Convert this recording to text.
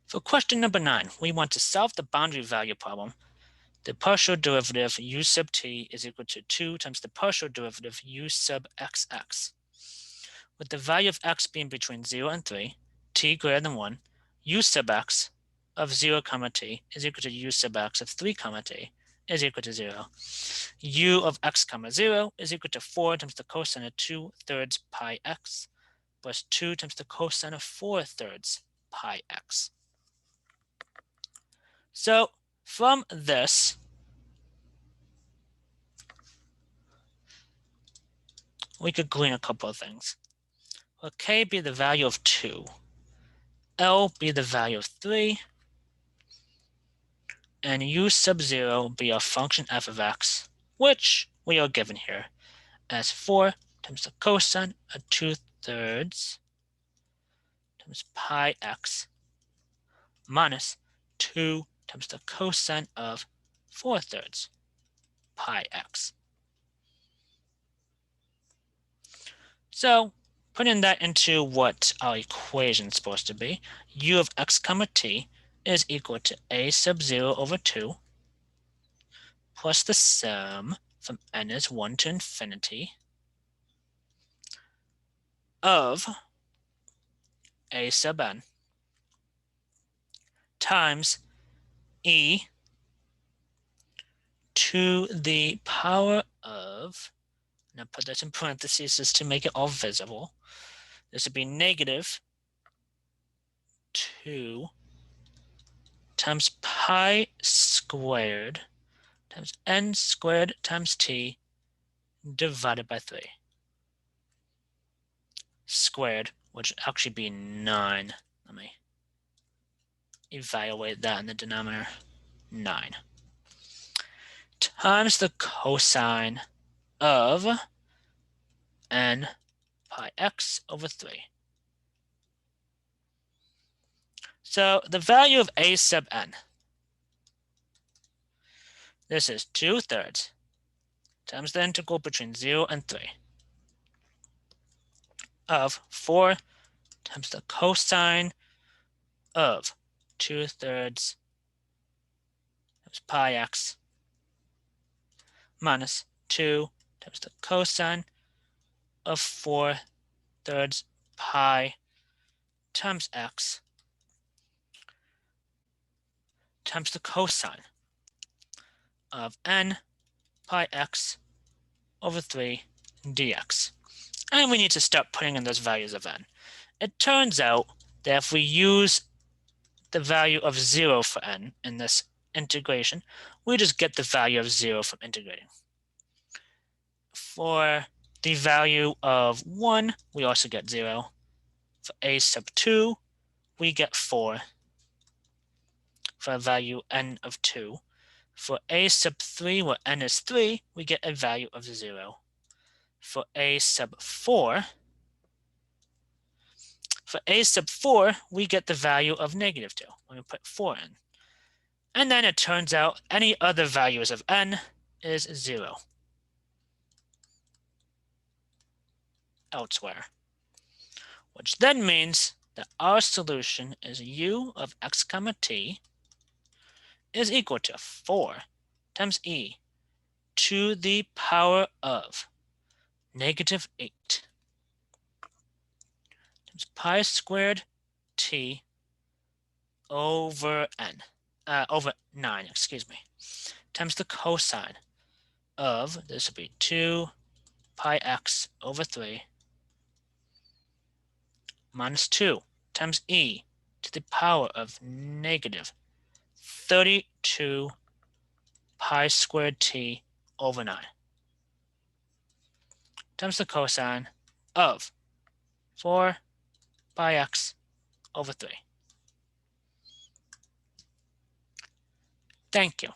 For question number 9, we want to solve the boundary value problem. The partial derivative u sub t is equal to 2 times the partial derivative u sub xx. With the value of x being between 0 and 3, t greater than 1, u sub x of 0 comma t is equal to u sub x of 3 comma t is equal to 0. U of x comma 0 is equal to 4 times the cosine of 2/3 pi x plus 2 times the cosine of 4/3 pi x. So from this, we could glean a couple of things. Let k be the value of 2, L be the value of 3, and u sub 0 be our function f of x, which we are given here as 4 times the cosine of 2/3 times pi x minus 2 times the cosine of 4/3 pi x. So putting that into what our equation is supposed to be, u of x comma t is equal to a sub 0 over 2 plus the sum from n is 1 to infinity of a sub n times e to the power of, now put this in parentheses just to make it all visible, this would be negative 2 times pi squared times n squared times t divided by 3 squared, which would actually be 9. Let me evaluate that in the denominator. 9 times the cosine of n pi x over 3. So the value of a sub n, this is 2/3 times the integral between 0 and 3 of 4 times the cosine of 2/3 times pi x minus 2 times the cosine of 4/3 pi times x times the cosine of n pi x over 3 dx. And we need to start putting in those values of n. It turns out that if we use the value of 0 for n in this integration, we just get the value of 0 from integrating. For the value of 1, we also get 0. For a sub 2, we get 4. For a value n of 2. For a sub 3, where n is 3, we get a value of 0. For a sub 4, we get the value of negative 2 when we put 4 in. And then it turns out any other values of n is 0 elsewhere, which then means that our solution is u of x comma t is equal to 4 times e to the power of negative 8 times pi squared t over n, over 9, excuse me, times the cosine of, this will be 2 pi x over 3 minus 2 times e to the power of negative 32 pi squared t over 9 times the cosine of 4 pi x over 3. Thank you.